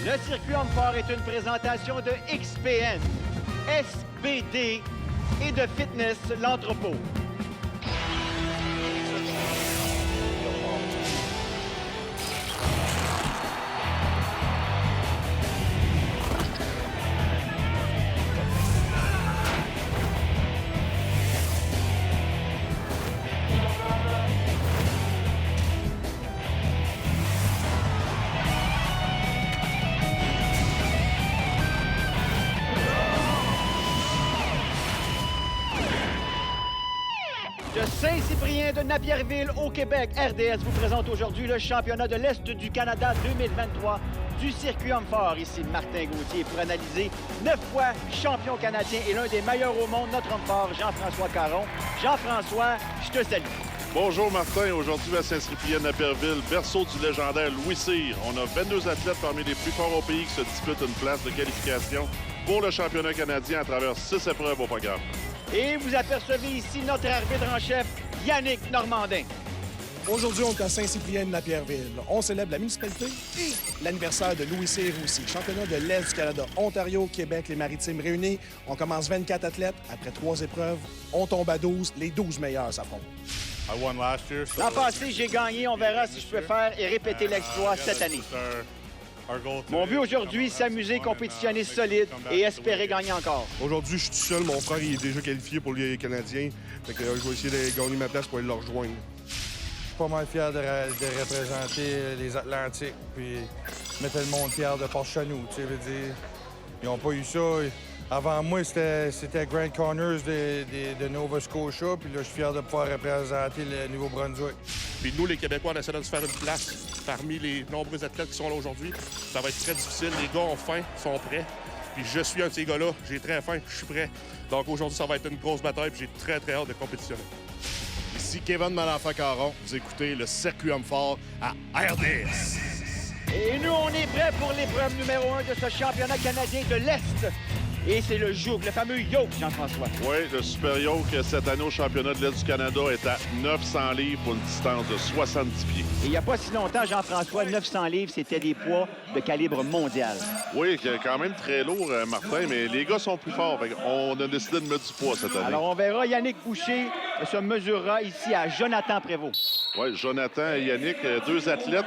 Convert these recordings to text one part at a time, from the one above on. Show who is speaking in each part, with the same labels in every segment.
Speaker 1: Le circuit Homme-Fort est une présentation de XPN, SBD et de Fitness L'Entrepôt. De Saint-Cyprien de Napierville au Québec, RDS vous présente aujourd'hui le championnat de l'Est du Canada 2023 du circuit Homme-Fort. Ici Martin Gauthier pour analyser 9 fois champion canadien et l'un des meilleurs au monde, notre Homme-Fort, Jean-François Caron. Jean-François, je te salue.
Speaker 2: Bonjour Martin, aujourd'hui à Saint-Cyprien de Napierville, berceau du légendaire Louis Cyr. On a 22 athlètes parmi les plus forts au pays qui se disputent une place de qualification pour le championnat canadien à travers 6 épreuves au programme.
Speaker 1: Et vous apercevez ici notre arbitre en chef, Yannick Normandin.
Speaker 3: Aujourd'hui, on est à Saint-Cyprien de Napierville. On célèbre la municipalité et l'anniversaire de Louis Cyr aussi. Championnat de l'Est du Canada, Ontario, Québec, les Maritimes réunis. On commence 24 athlètes. Après 3 épreuves, on tombe à 12. Les 12 meilleurs s'affrontent.
Speaker 1: L'an passé, j'ai gagné. On verra si je peux faire et répéter l'exploit cette année. Mon but aujourd'hui, s'amuser, compétitionner solide et espérer gagner encore.
Speaker 4: Aujourd'hui, je suis tout seul. Mon frère il est déjà qualifié pour les Canadiens. Fait que, je vais essayer de gagner ma place pour aller le rejoindre.
Speaker 5: Je suis pas mal fier de représenter les Atlantiques puis mettre le monde fier de Port-Chanou. Tu sais, veux dire, ils n'ont pas eu ça. Avant moi, c'était Grant Connors de Nova Scotia. Puis là, je suis fier de pouvoir représenter le Nouveau-Brunswick.
Speaker 6: Puis nous, les Québécois, on essaie de se faire une place parmi les nombreux athlètes qui sont là aujourd'hui. Ça va être très difficile. Les gars ont faim, sont prêts. Puis je suis un de ces gars-là. J'ai très faim, je suis prêt. Donc aujourd'hui, ça va être une grosse bataille. Puis j'ai très, très hâte de compétitionner.
Speaker 7: Ici Kevin Malenfant-Caron. Vous écoutez le circuit Homme-Fort à RDS.
Speaker 1: Et nous, on est prêts pour l'épreuve numéro 1 de ce championnat canadien de l'Est. Et c'est le joug, le fameux yoke, Jean-François.
Speaker 2: Oui, le super yoke cette année au championnat de l'Est du Canada est à 900 livres pour une distance de 70 pieds.
Speaker 1: Et il n'y a pas si longtemps, Jean-François, 900 livres, c'était des poids de calibre mondial.
Speaker 2: Oui, quand même très lourd, Martin, mais les gars sont plus forts. On a décidé de mettre du poids cette année.
Speaker 1: Alors, on verra. Yannick Boucher se mesurera ici à Jonathan Prévost.
Speaker 2: Oui, Jonathan et Yannick, 2 athlètes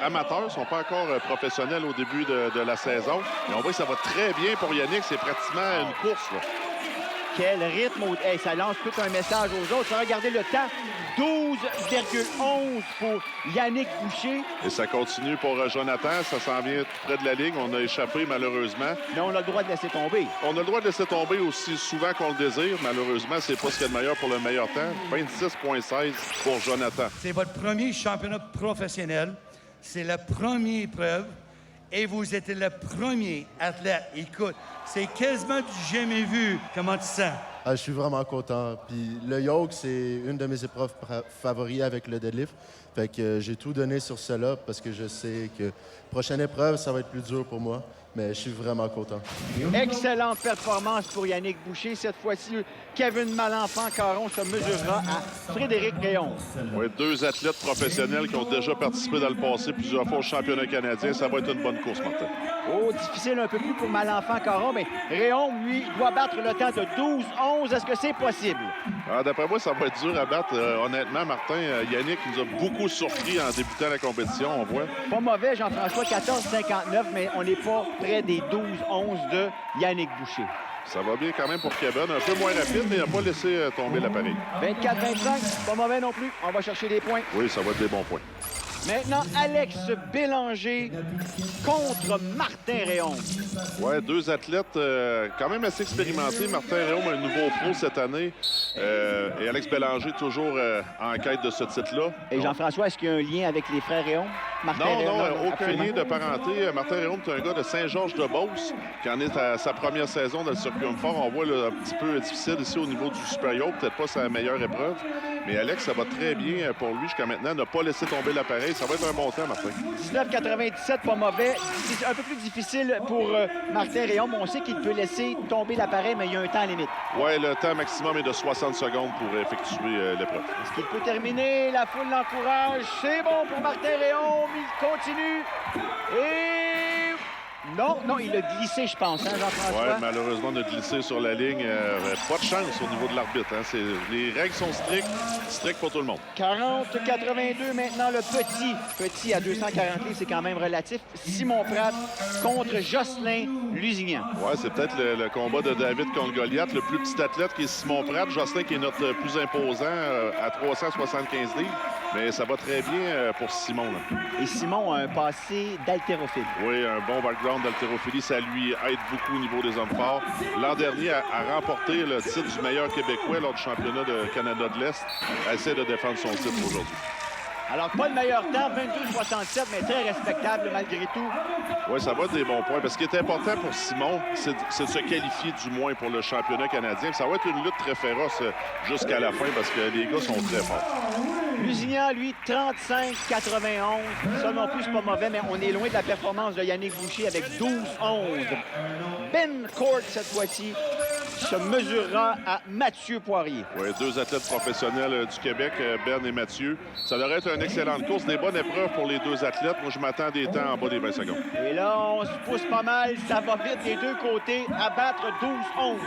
Speaker 2: amateurs, ne sont pas encore professionnels au début de la saison. Mais on voit que ça va très bien pour Yannick. C'est pratiquement une course, là.
Speaker 1: Quel rythme! Hey, ça lance tout un message aux autres. Regardez le temps. 12,11 pour Yannick Boucher.
Speaker 2: Et ça continue pour Jonathan. Ça s'en vient tout près de la ligne. On a échappé, malheureusement.
Speaker 1: Mais on a le droit de laisser tomber.
Speaker 2: On a le droit de laisser tomber aussi souvent qu'on le désire. Malheureusement, c'est pas ce qu'il y a de meilleur pour le meilleur temps. 26,16 pour Jonathan.
Speaker 8: C'est votre premier championnat professionnel. C'est la première épreuve. Et vous êtes le premier athlète. Écoute, c'est quasiment du jamais vu. Comment tu sens?
Speaker 9: Je suis vraiment content. Puis le yoke, c'est une de mes épreuves favorites avec le deadlift. Fait que j'ai tout donné sur cela parce que je sais que prochaine épreuve, ça va être plus dur pour moi. Mais je suis vraiment content.
Speaker 1: Excellente performance pour Yannick Boucher. Cette fois-ci, Kevin Malenfant-Caron se mesurera à Frédéric Réon.
Speaker 2: Oui, 2 athlètes professionnels qui ont déjà participé dans le passé plusieurs fois au championnat canadien. Ça va être une bonne course, Martin.
Speaker 1: Oh, difficile un peu plus pour Malenfant-Caron, mais Réon, lui, doit battre le temps de 12,11. Est-ce que c'est possible?
Speaker 2: D'après moi, ça va être dur à battre. Honnêtement, Martin, Yannick nous a beaucoup surpris en débutant la compétition, on voit.
Speaker 1: Pas mauvais, Jean-François, 14,59, mais on n'est pas près des 12,11 de Yannick Boucher.
Speaker 2: Ça va bien quand même pour Kevin. Un peu moins rapide, mais il n'a pas laissé tomber l'appareil.
Speaker 1: 24-25, pas mauvais non plus. On va chercher des points.
Speaker 2: Oui, ça va être des bons points.
Speaker 1: Maintenant, Alex Bélanger contre Martin Réaume.
Speaker 2: Oui, 2 athlètes quand même assez expérimentés. Martin Réaume, un nouveau pro cette année. Et Alex Bélanger, toujours en quête de ce titre-là.
Speaker 1: Et Jean-François, est-ce qu'il y a un lien avec les frères Réaume?
Speaker 2: Non, aucun lien de parenté. Martin Réaume est un gars de Saint-Georges-de-Beauce qui en est à sa première saison dans le circuit Homme-Fort. On voit là, un petit peu difficile ici au niveau du supérieur, peut-être pas sa meilleure épreuve. Mais Alex, ça va très bien pour lui jusqu'à maintenant. N'a pas laissé tomber l'appareil. Ça va être un bon temps, Martin.
Speaker 1: 19,97, pas mauvais. C'est un peu plus difficile pour Martin Réaume. On sait qu'il peut laisser tomber l'appareil, mais il y a un temps limite.
Speaker 2: Oui, le temps maximum est de 60 secondes pour effectuer l'épreuve.
Speaker 1: Est-ce qu'il peut terminer? La foule l'encourage. C'est bon pour Martin Réaume. Il continue. Et Non, il a glissé, je pense, hein, Jean-François?
Speaker 2: Oui, malheureusement, on a glissé sur la ligne. Pas de chance au niveau de l'arbitre. Hein. Les règles sont strictes pour tout le monde.
Speaker 1: 40-82 maintenant, le petit à 240 livres, c'est quand même relatif. Simon Pratt contre Jocelyn Lusignan.
Speaker 2: Oui, c'est peut-être le combat de David contre Goliath. Le plus petit athlète qui est Simon Pratt. Jocelyn qui est notre plus imposant à 375 livres. Mais ça va très bien pour Simon. Là.
Speaker 1: Et Simon a un passé d'haltérophile.
Speaker 2: Oui, un bon background d'haltérophilie. Ça lui aide beaucoup au niveau des hommes forts. L'an dernier, a remporté le titre du meilleur Québécois lors du championnat de Canada de l'Est. Elle essaie de défendre son titre aujourd'hui.
Speaker 1: Alors, pas le meilleur temps, 22-67, mais très respectable malgré tout.
Speaker 2: Oui, ça va être des bons points. Parce que ce qui est important pour Simon, c'est de se qualifier du moins pour le championnat canadien. Ça va être une lutte très féroce jusqu'à la fin parce que les gars sont très forts.
Speaker 1: Lusignan, lui, 35-91. Ça non plus, c'est pas mauvais, mais on est loin de la performance de Yannick Boucher avec 12-11. Ben Court, cette fois-ci, se mesurera à Mathieu Poirier.
Speaker 2: Oui, deux athlètes professionnels du Québec, Ben et Mathieu. Ça devrait être une excellente course, des bonnes épreuves pour les deux athlètes. Moi, je m'attends à des temps en bas des 20 secondes.
Speaker 1: Et là, on se pousse pas mal. Ça va vite des deux côtés à battre 12-11.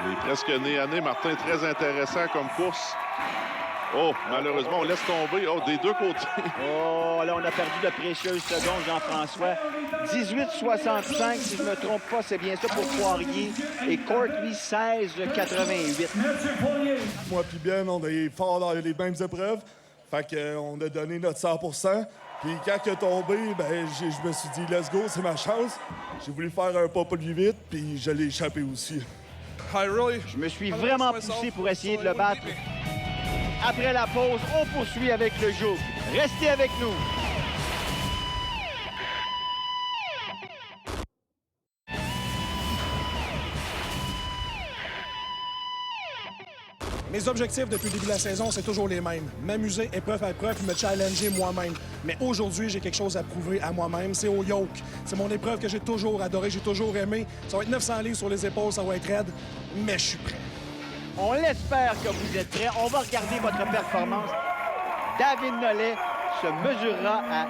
Speaker 2: Il est presque nez à nez, Martin, très intéressant comme course. Oh, malheureusement, on laisse tomber. Oh, des deux côtés.
Speaker 1: Oh, là, on a perdu de précieuses secondes, Jean-François. 18-65, si je ne me trompe pas, c'est bien ça pour Poirier. Et Court, lui, 16-88.
Speaker 4: Moi puis Ben, on est forts dans les mêmes épreuves. Fait qu'on a donné notre 100%. Puis quand il a tombé, ben, je me suis dit, let's go, c'est ma chance. J'ai voulu faire un pas plus vite, puis je l'ai échappé aussi.
Speaker 1: Je me suis vraiment poussé pour essayer de le battre. Après la pause, on poursuit avec le joug. Restez avec nous.
Speaker 3: Mes objectifs depuis le début de la saison, c'est toujours les mêmes. M'amuser épreuve à épreuve, me challenger moi-même. Mais aujourd'hui, j'ai quelque chose à prouver à moi-même. C'est au yoke. C'est mon épreuve que j'ai toujours adorée, j'ai toujours aimé. Ça va être 900 livres sur les épaules, ça va être raide, mais je suis prêt.
Speaker 1: On l'espère que vous êtes prêts. On va regarder votre performance. David Nollet se mesurera à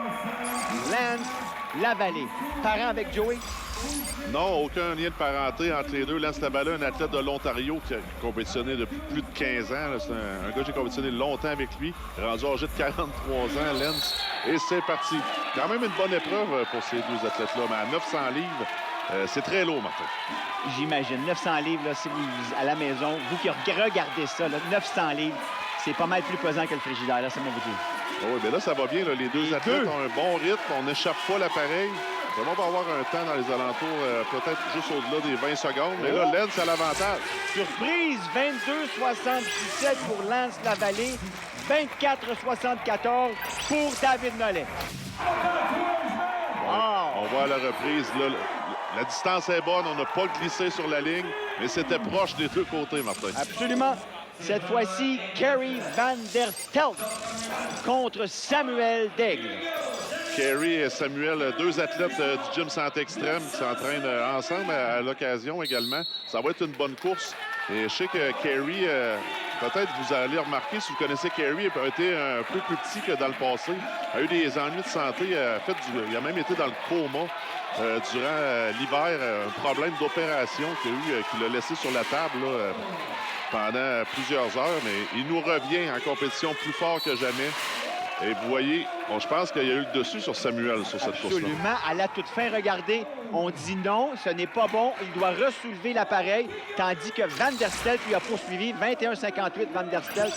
Speaker 1: Lance Lavallée. Parent avec Joey?
Speaker 2: Non, aucun lien de parenté entre les deux. Lance Lavallée, un athlète de l'Ontario qui a compétitionné depuis plus de 15 ans. C'est un gars que j'ai compétitionné longtemps avec lui. Rendu âgé de 43 ans, Lance. Et c'est parti. Quand même une bonne épreuve pour ces deux athlètes-là. Mais à 900 livres, c'est très lourd, Martin.
Speaker 1: J'imagine. 900 livres, là, si vous à la maison, vous qui regardez ça, là, 900 livres, c'est pas mal plus pesant que le frigidaire, là, c'est mon vous dire.
Speaker 2: Oui, mais là, ça va bien. Là. Les deux athlètes ont un bon rythme. On n'échappe pas l'appareil. On va avoir un temps dans les alentours, peut-être juste au-delà des 20 secondes. Mais là, Lance a l'avantage.
Speaker 1: Surprise, 22-77 pour Lance Lavallée, 24-74 pour David Nollet.
Speaker 2: On voit à la reprise, là, la distance est bonne. On n'a pas glissé sur la ligne, mais c'était proche des deux côtés, Martin.
Speaker 1: Absolument. Cette fois-ci, Kerry Van der Stelt contre Samuel Daigle.
Speaker 2: Kerry et Samuel, deux athlètes du gym Santé Extrême qui s'entraînent ensemble à l'occasion également. Ça va être une bonne course. Et je sais que Kerry, peut-être vous allez remarquer, si vous connaissez Kerry, il a été un peu plus petit que dans le passé. Il a eu des ennuis de santé. Il a même été dans le coma durant l'hiver. Un problème d'opération qu'il a laissé sur la table là, pendant plusieurs heures. Mais il nous revient en compétition plus fort que jamais. Et vous voyez, je pense qu'il y a eu le dessus sur Samuel sur cette course-là.
Speaker 1: Absolument. À la toute fin, regardez, on dit non, ce n'est pas bon. Il doit ressoulever l'appareil, tandis que Van der Stelt lui a poursuivi 21-58 Van der Stelt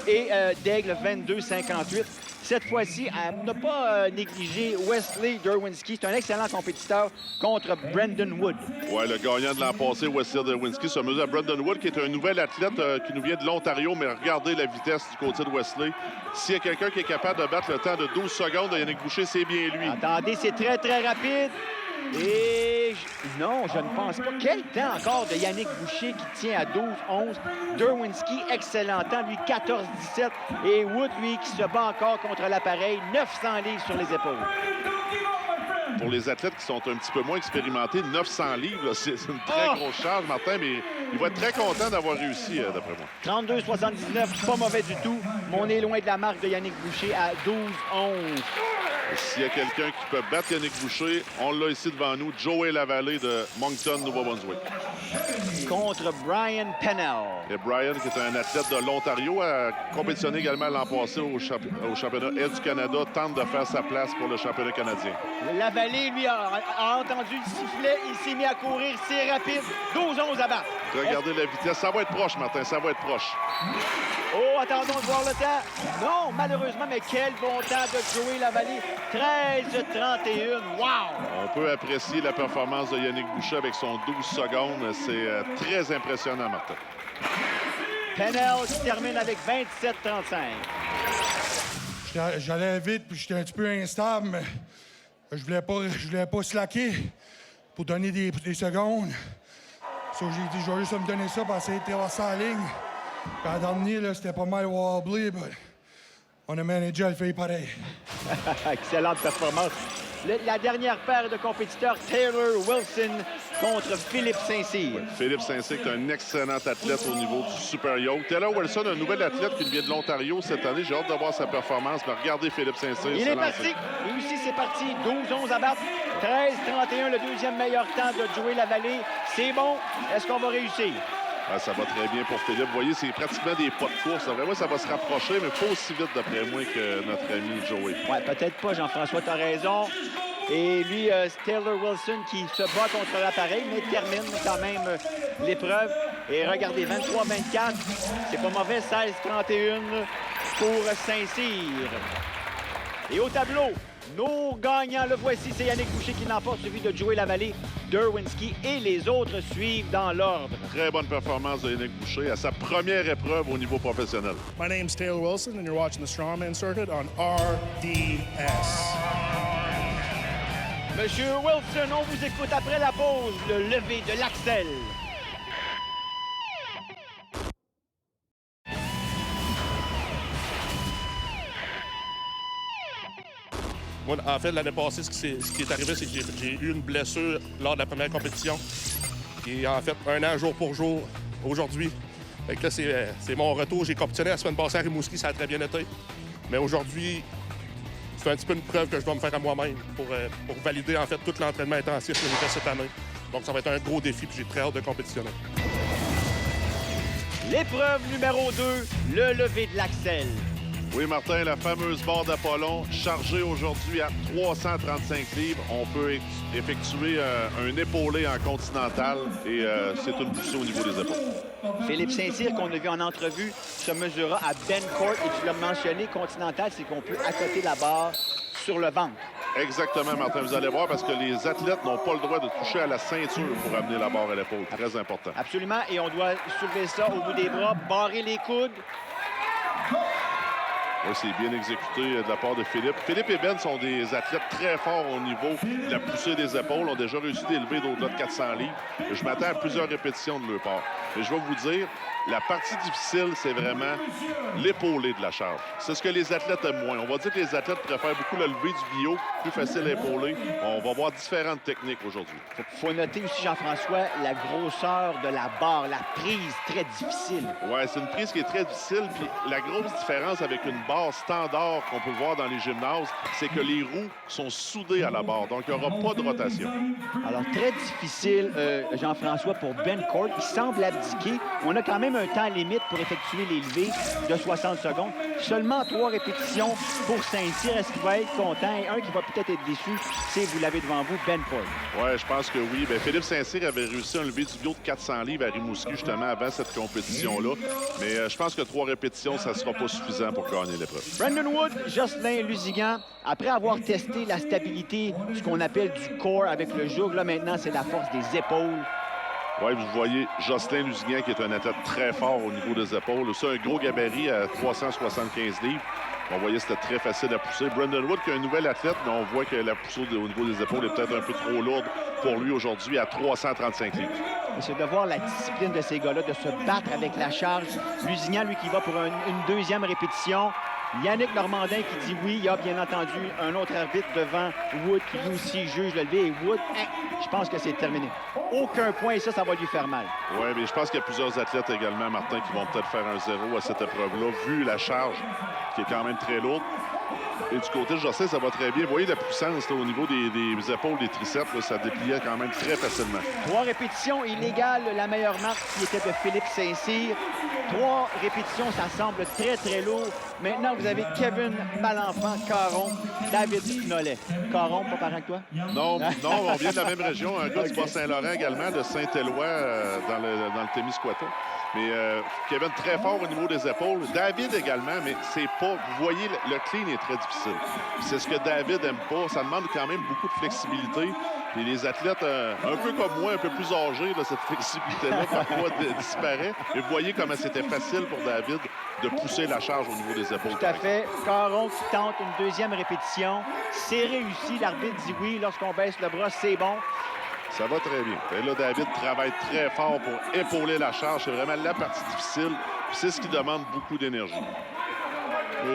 Speaker 1: et Daigle 22-58. Cette fois-ci, elle n'a pas négligé Wesley Derwinski. C'est un excellent compétiteur contre Brendan Wood.
Speaker 2: Oui, le gagnant de l'an passé, Wesley Derwinski, se mesure à Brendan Wood, qui est un nouvel athlète qui nous vient de l'Ontario. Mais regardez la vitesse du côté de Wesley. S'il y a quelqu'un qui est capable de battre le temps de 12 secondes de Yannick Boucher, c'est bien lui.
Speaker 1: Attendez, c'est très, très rapide. Et non, je ne pense pas. Quel temps encore de Yannick Boucher qui tient à 12-11. Derwinski, excellent temps, lui 14-17. Et Wood, lui, qui se bat encore contre l'appareil, 900 livres sur les épaules.
Speaker 2: Pour les athlètes qui sont un petit peu moins expérimentés, 900 livres, c'est une très grosse charge, Martin, mais il va être très content d'avoir réussi, d'après moi.
Speaker 1: 32-79, pas mauvais du tout. Mais on est loin de la marque de Yannick Boucher à 12-11.
Speaker 2: S'il y a quelqu'un qui peut battre Yannick Boucher, on l'a ici devant nous, Joey Lavallée de Moncton, Nouveau-Brunswick.
Speaker 1: Contre Brian Pennell.
Speaker 2: Et Brian, qui est un athlète de l'Ontario, a compétitionné également l'an passé au championnat Est du Canada, tente de faire sa place pour le championnat canadien.
Speaker 1: Lavallée, lui, a entendu le sifflet. Il s'est mis à courir. C'est rapide. 12-11 à battre.
Speaker 2: Regardez la vitesse. Ça va être proche, Martin. Ça va être proche.
Speaker 1: Oh, attendons de voir le temps. Non, malheureusement, mais quel bon temps de Joey Lavallée. 13-31. Wow!
Speaker 2: On peut apprécier la performance de Yannick Boucher avec son 12 secondes. C'est très impressionnant, Martin.
Speaker 1: Pennell qui termine avec 27-35.
Speaker 5: J'allais vite, puis j'étais un petit peu instable, mais je voulais pas slacker pour donner des secondes. So, j'ai dit, je vais juste me donner ça pour essayer de traverser la ligne. Puis à la dernière, c'était pas mal wobbly, mais on a managé à le faire pareil.
Speaker 1: Excellente performance. La dernière paire de compétiteurs, Taylor Wilson contre Philippe Saint-Cyr.
Speaker 2: Philippe Saint-Cyr est un excellent athlète au niveau du Super Yacht. Taylor Wilson, un nouvel athlète qui vient de l'Ontario cette année. J'ai hâte de voir sa performance. Mais regardez Philippe Saint-Cyr.
Speaker 1: Il est parti. Lui aussi, c'est parti. 12-11 à battre. 13-31, le deuxième meilleur temps de Joey Lavallée. C'est bon. Est-ce qu'on va réussir?
Speaker 2: Ah, ça va très bien pour Philippe. Vous voyez, c'est pratiquement des pas de course. Vraiment, ça va se rapprocher, mais pas aussi vite, d'après moi, que notre ami Joey.
Speaker 1: Ouais, peut-être pas, Jean-François, tu as raison. Et lui, Taylor Wilson qui se bat contre l'appareil, mais termine quand même l'épreuve. Et regardez, 23-24, c'est pas mauvais, 16-31 pour Saint-Cyr. Et au tableau, nos gagnants, le voici, c'est Yannick Boucher qui l'emporte, suivi de Joey Lavallée, Derwinski, et les autres suivent dans l'ordre.
Speaker 2: Très bonne performance de Yannick Boucher à sa première épreuve au niveau professionnel.
Speaker 10: My name's Taylor Wilson, and you're watching the Strongman Circuit on RDS.
Speaker 1: Monsieur Wilson, on vous écoute après la pause, le lever de l'Axel.
Speaker 6: Moi, en fait, l'année passée, ce qui est arrivé, c'est que j'ai eu une blessure lors de la première compétition. Et en fait, 1 an jour pour jour aujourd'hui. Fait que là, c'est mon retour. J'ai compétitionné la semaine passée à Rimouski, ça a très bien été. Mais aujourd'hui, c'est un petit peu une preuve que je dois me faire à moi-même pour valider en fait tout l'entraînement intensif que j'ai fait cette année. Donc ça va être un gros défi, puis j'ai très hâte de compétitionner.
Speaker 1: L'épreuve numéro 2, le lever de l'Axel.
Speaker 2: Oui, Martin, la fameuse barre d'Apollon, chargée aujourd'hui à 335 livres. On peut effectuer un épaulé en continental et c'est une poussée au niveau des épaules.
Speaker 1: Philippe Saint-Cyr, qu'on a vu en entrevue, se mesurera à Ben Court et tu l'as mentionné, continental, c'est qu'on peut accoter la barre sur le ventre.
Speaker 2: Exactement, Martin. Vous allez voir parce que les athlètes n'ont pas le droit de toucher à la ceinture pour amener la barre à l'épaule. Très important.
Speaker 1: Absolument. Et on doit soulever ça au bout des bras, barrer les coudes.
Speaker 2: Oui, c'est bien exécuté de la part de Philippe. Philippe et Ben sont des athlètes très forts au niveau de la poussée des épaules. Ont déjà réussi d'élever d'au-delà de 400 livres. Je m'attends à plusieurs répétitions de leur part. Mais je vais vous dire, la partie difficile, c'est vraiment l'épaulé de la charge. C'est ce que les athlètes aiment moins. On va dire que les athlètes préfèrent beaucoup le lever du bio, plus facile à épauler. On va voir différentes techniques aujourd'hui.
Speaker 1: Il faut noter aussi, Jean-François, la grosseur de la barre, la prise très difficile.
Speaker 2: Oui, c'est une prise qui est très difficile. Puis la grosse différence avec une barre standard qu'on peut voir dans les gymnases, c'est que les roues sont soudées à la barre. Donc, il n'y aura pas de rotation.
Speaker 1: Alors, très difficile, Jean-François, pour Ben Court, qui semble abdiquer. On a quand même un temps limite pour effectuer les levées de 60 secondes. Seulement 3 répétitions pour Saint-Cyr. Est-ce qu'il va être content? Et un qui va peut-être être déçu, c'est, vous l'avez devant vous, Ben Court.
Speaker 2: Oui, je pense que oui. Bien, Philippe Saint-Cyr avait réussi à lever du bio de 400 livres à Rimouski, justement, avant cette compétition-là. Mais je pense que 3 répétitions, ça ne sera pas suffisant pour gagner l'épreuve.
Speaker 1: Brendan Wood, Jocelyn Lusigan, après avoir testé la stabilité, ce qu'on appelle du corps avec le joug, là, maintenant, c'est la force des épaules.
Speaker 2: Oui, vous voyez Jocelyn Lusignan qui est un athlète très fort au niveau des épaules. C'est un gros gabarit à 375 livres. On voyait que c'était très facile à pousser. Brendan Wood qui est un nouvel athlète, mais on voit que la poussée au niveau des épaules est peut-être un peu trop lourde pour lui aujourd'hui à 335 livres.
Speaker 1: C'est de voir la discipline de ces gars-là, de se battre avec la charge. Lusignan, lui, qui va pour une deuxième répétition. Yannick Normandin qui dit oui. Il y a bien entendu un autre arbitre devant Wood qui lui aussi juge le lever. Et Wood, je pense que c'est terminé. Aucun point et ça va lui faire mal.
Speaker 2: Oui, mais je pense qu'il y a plusieurs athlètes également, Martin, qui vont peut-être faire un 0 à cette épreuve-là, vu la charge qui est quand même très lourde. Et du côté de Jocelyn, ça va très bien. Vous voyez la puissance là, au niveau des épaules, des triceps, là, ça dépliait quand même très facilement.
Speaker 1: 3 répétitions illégales, la meilleure marque qui était de Philippe Saint-Cyr. 3 répétitions, ça semble très, très lourd. Maintenant, vous avez Kevin Malenfant-Caron, David Nollet. Caron, pas pareil que toi?
Speaker 2: Non, on vient de la même région. Un gars du Bas-Saint-Laurent également, de Saint-Éloi, dans le Témiscouata. Mais Kevin très fort au niveau des épaules. David également, mais c'est pas... Vous voyez, le clean est très difficile. C'est ce que David aime pas. Ça demande quand même beaucoup de flexibilité. Et les athlètes, un peu comme moi, un peu plus âgés, là, cette flexibilité-là, parfois disparaît. Et vous voyez comment c'était facile pour David de pousser la charge au niveau des épaules.
Speaker 1: Tout à fait. Caron qui tente une deuxième répétition. C'est réussi. L'arbitre dit oui. Lorsqu'on baisse le bras, c'est bon.
Speaker 2: Ça va très bien. Et là, David travaille très fort pour épauler la charge. C'est vraiment la partie difficile. C'est ce qui demande beaucoup d'énergie.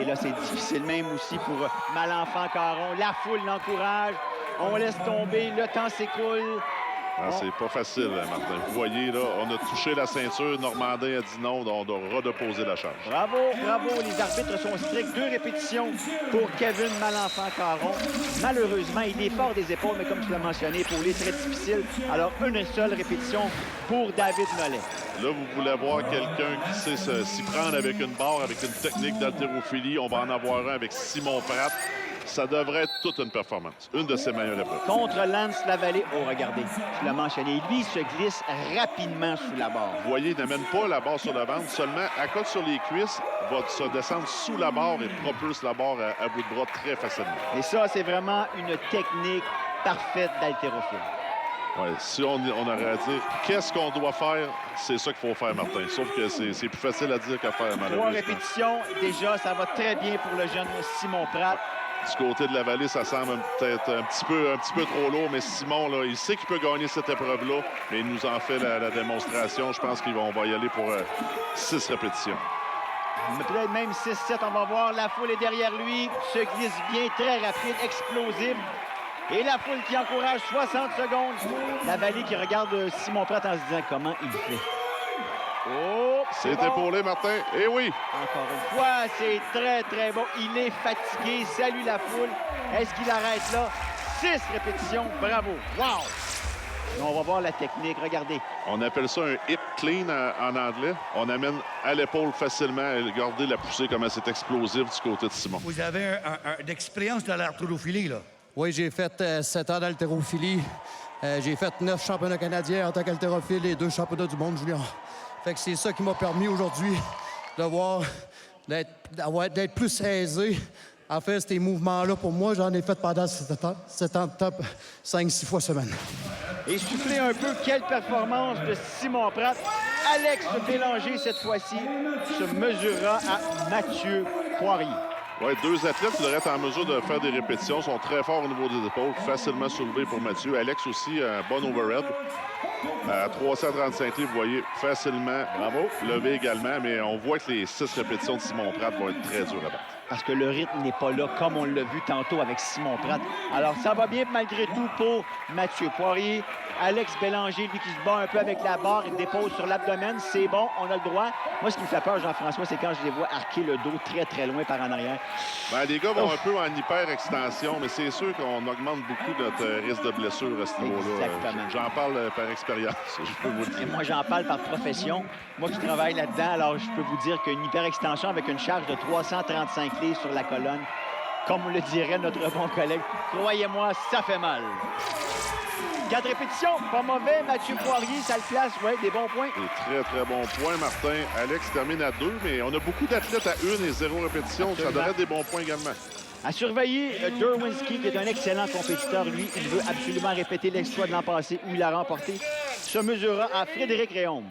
Speaker 1: Et là, c'est difficile même aussi pour Malenfant-Caron. La foule l'encourage. On laisse tomber. Le temps s'écoule.
Speaker 2: Ah, c'est pas facile, Martin. Vous voyez, là, on a touché la ceinture. Normandin a dit non, on doit redeposer la charge.
Speaker 1: Bravo, bravo. Les arbitres sont stricts. 2 répétitions pour Kevin Malenfant-Caron. Malheureusement, il est fort des épaules, mais comme tu l'as mentionné, pour les très difficile. Alors, une seule répétition pour David Nollet.
Speaker 2: Là, vous voulez voir quelqu'un qui sait s'y prendre avec une barre, avec une technique d'haltérophilie. On va en avoir un avec Simon Pratt. Ça devrait être toute une performance. Une de ses meilleures épreuves.
Speaker 1: Contre Lance Lavallée. Oh, regardez, tu l'as mentionné. Lui, il se glisse rapidement sous la barre.
Speaker 2: Vous voyez, il n'amène pas la barre sur le ventre. Seulement, à côté sur les cuisses, va se descendre sous la barre et propulse la barre à bout de bras très facilement.
Speaker 1: Et ça, c'est vraiment une technique parfaite d'haltérophile.
Speaker 2: Ouais, si on aurait à dire qu'est-ce qu'on doit faire, c'est ça qu'il faut faire, Martin. Sauf que c'est plus facile à dire qu'à faire, malheureusement.
Speaker 1: 3 répétitions, déjà, ça va très bien pour le jeune Simon Pratt.
Speaker 2: Du côté de la vallée, ça semble peut-être un petit peu trop lourd, mais Simon, là, il sait qu'il peut gagner cette épreuve-là, mais il nous en fait la démonstration. Je pense qu'on va y aller pour 6 répétitions.
Speaker 1: Peut-être même 6-7, on va voir. La foule est derrière lui, se glisse bien, très rapide, explosive. Et la foule qui encourage 60 secondes. La vallée qui regarde Simon Pratt en se disant comment il fait. Oh,
Speaker 2: c'est épaulé, Martin. Eh oui!
Speaker 1: Encore une fois, c'est très, très bon. Il est fatigué. Salue la foule. Est-ce qu'il arrête là? 6 répétitions. Bravo. Wow! Et on va voir la technique. Regardez.
Speaker 2: On appelle ça un hip clean en anglais. On amène à l'épaule facilement. Regardez la poussée, comment c'est explosif du côté de Simon.
Speaker 8: Vous avez d'expérience dans l'haltérophilie, là?
Speaker 11: Oui, j'ai fait 7 ans d'haltérophilie. J'ai fait 9 championnats canadiens en tant qu'haltérophile et 2 championnats du monde junior. Fait que c'est ça qui m'a permis aujourd'hui de voir, d'être plus aisé. En fait, ces mouvements-là, pour moi, j'en ai fait pendant 7 ans de top, 5-6 fois semaine.
Speaker 1: Et soufflez un peu, quelle performance de Simon Pratt. Alex Bélanger, cette fois-ci, se mesurera à Mathieu Poirier.
Speaker 2: Oui, 2 athlètes qui devraient être en mesure de faire des répétitions, sont très forts au niveau des épaules, facilement soulevés pour Mathieu. Alex aussi, un bon overhead. À 335 livres, vous voyez, facilement. Bravo. Levé également, mais on voit que les 6 répétitions de Simon Pratt vont être très dures à battre.
Speaker 1: Parce que le rythme n'est pas là, comme on l'a vu tantôt avec Simon Pratt. Alors, ça va bien malgré tout pour Mathieu Poirier. Alex Bélanger, lui qui se bat un peu avec la barre, il dépose sur l'abdomen. C'est bon, on a le droit. Moi, ce qui me fait peur, Jean-François, c'est quand je les vois arquer le dos très, très loin par en arrière.
Speaker 2: Ben, les gars vont un peu en hyper-extension, mais c'est sûr qu'on augmente beaucoup notre risque de blessure à ce niveau-là.
Speaker 1: Exactement.
Speaker 2: J'en parle par expérience, je peux vous le dire.
Speaker 1: Et moi, j'en parle par profession. Moi qui travaille là-dedans, alors je peux vous dire qu'une hyper-extension avec une charge de 335 livres sur la colonne, comme le dirait notre bon collègue, croyez-moi, ça fait mal. 4 répétitions, pas mauvais. Mathieu Poirier, ça le place, oui, des bons points.
Speaker 2: Des très, très bons points, Martin. Alex termine à 2, mais on a beaucoup d'athlètes à 1 et 0 répétitions. Absolument. Ça devrait être des bons points également.
Speaker 1: À surveiller, Derwinski, qui est un excellent compétiteur, lui, il veut absolument répéter l'exploit de l'an passé où il a remporté. Se mesurera à Frédéric Réaume.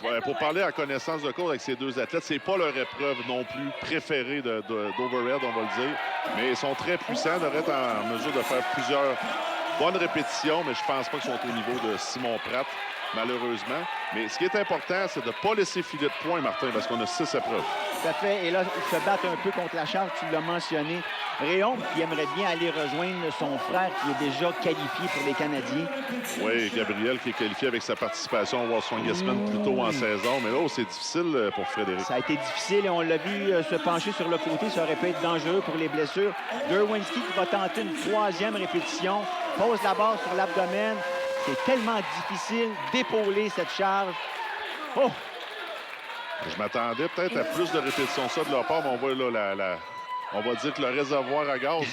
Speaker 2: Ouais, pour parler en connaissance de cause avec ces 2 athlètes, c'est pas leur épreuve non plus préférée d'overhead, on va le dire. Mais ils sont très puissants, devraient être en mesure de faire plusieurs bonnes répétitions, mais je pense pas qu'ils sont au niveau de Simon Pratt, malheureusement. Mais ce qui est important, c'est de ne pas laisser filer de points, Martin, parce qu'on a 6 épreuves.
Speaker 1: Tout à fait. Et là, ils se battent un peu contre la charge, tu l'as mentionné. Réaume qui aimerait bien aller rejoindre son frère qui est déjà qualifié pour les Canadiens.
Speaker 2: Oui, Gabriel qui est qualifié avec sa participation au World Strongest-Man plus tôt en saison. Mais là, c'est difficile pour Frédéric.
Speaker 1: Ça a été difficile et on l'a vu se pencher sur le côté. Ça aurait pu être dangereux pour les blessures. Derwinski qui va tenter une 3e répétition. Pose la barre sur l'abdomen. C'est tellement difficile d'épauler cette charge. Oh!
Speaker 2: Je m'attendais peut-être à plus de répétitions ça de leur part, mais on voit là on va dire que le réservoir à gaz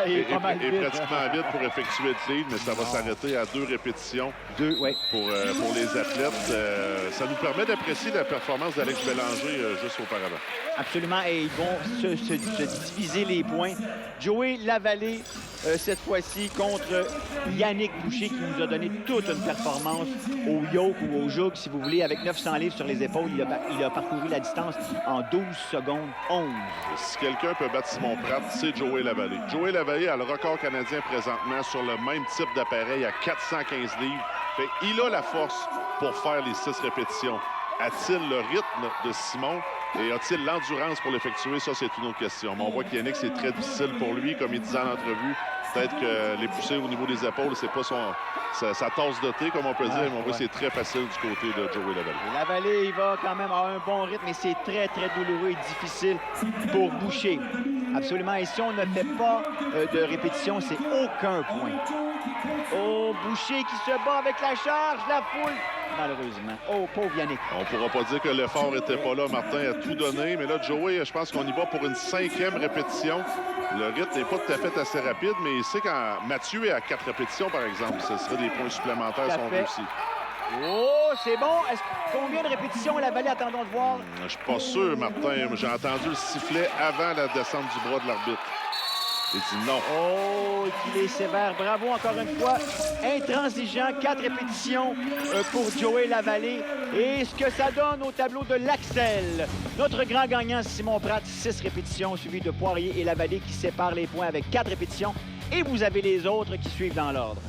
Speaker 2: est pratiquement vide pour effectuer le clean, mais ça va s'arrêter à 2 répétitions pour les athlètes. Ça nous permet d'apprécier la performance d'Alex Bélanger juste auparavant.
Speaker 1: Absolument, et ils vont se diviser les points. Joey Lavallée, cette fois-ci, contre Yannick Boucher, qui nous a donné toute une performance au yoke ou au joug, si vous voulez, avec 900 livres sur les épaules. Il a parcouru la distance en 12 secondes 11.
Speaker 2: Si quelqu'un peut battre Simon Pratt, c'est Joey Lavallée. Joey Lavallée a le record canadien présentement sur le même type d'appareil à 415 livres. Il a la force pour faire les 6 répétitions. A-t-il le rythme de Simon et a-t-il l'endurance pour l'effectuer? Ça, c'est une autre question. Mais on voit qu'Yannick, c'est très difficile pour lui. Comme il disait en entrevue, peut-être que les poussées au niveau des épaules, c'est pas sa tasse de thé, comme on peut dire. Mais on voit que c'est très facile du côté de Joey Lavallée.
Speaker 1: Lavallée, il va quand même avoir un bon rythme, mais c'est très, très douloureux et difficile pour Boucher. Absolument. Et si on ne fait pas de répétition, c'est aucun point. Oh, Boucher qui se bat avec la charge, la foule. Malheureusement. Oh, pauvre Yannick.
Speaker 2: On ne pourra pas dire que l'effort n'était pas là. Martin a tout donné. Mais là, Joey, je pense qu'on y va pour une 5e répétition. Le rythme n'est pas tout à fait assez rapide, mais il sait quand Mathieu est à 4 répétitions, par exemple, ce serait des points supplémentaires si on réussit.
Speaker 1: Oh, c'est bon. Combien de répétitions Lavallée attendons de voir?
Speaker 2: Je suis pas sûr, Martin. J'ai entendu le sifflet avant la descente du bras de l'arbitre. Il dit non.
Speaker 1: Oh, qu'il est sévère. Bravo encore une fois. Intransigeant. 4 répétitions pour Joey Lavallée. Et ce que ça donne au tableau de l'Axel. Notre grand gagnant, Simon Pratt, 6 répétitions, suivi de Poirier et Lavallée qui séparent les points avec 4 répétitions. Et vous avez les autres qui suivent dans l'ordre.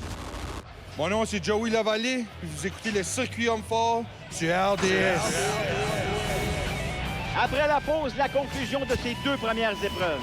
Speaker 5: Mon nom, c'est Joey Lavallée. Vous écoutez le Circuit Homme Fort sur RDS.
Speaker 1: Après la pause, la conclusion de ces 2 premières épreuves.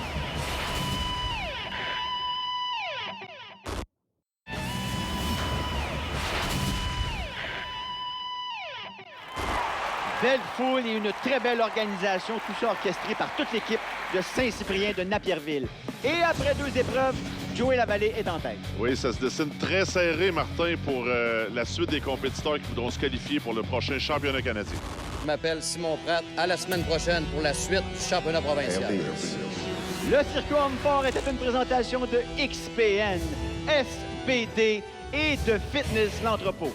Speaker 1: Belle foule et une très belle organisation, tout ça orchestré par toute l'équipe de Saint-Cyprien de Napierville. Et après 2 épreuves, Joey Lavallée est en tête.
Speaker 2: Oui, ça se dessine très serré, Martin, pour la suite des compétiteurs qui voudront se qualifier pour le prochain championnat canadien.
Speaker 11: Je m'appelle Simon Pratt. À la semaine prochaine pour la suite du championnat provincial.
Speaker 1: Le Circuit Homme Fort était une présentation de XPN, SBD et de Fitness l'Entrepôt.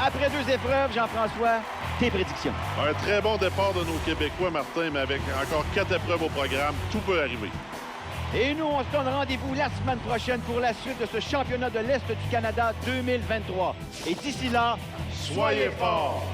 Speaker 1: Après 2 épreuves, Jean-François, tes prédictions.
Speaker 2: Un très bon départ de nos Québécois, Martin, mais avec encore 4 épreuves au programme, tout peut arriver.
Speaker 1: Et nous, on se donne rendez-vous la semaine prochaine pour la suite de ce championnat de l'Est du Canada 2023. Et d'ici là,
Speaker 2: soyez forts!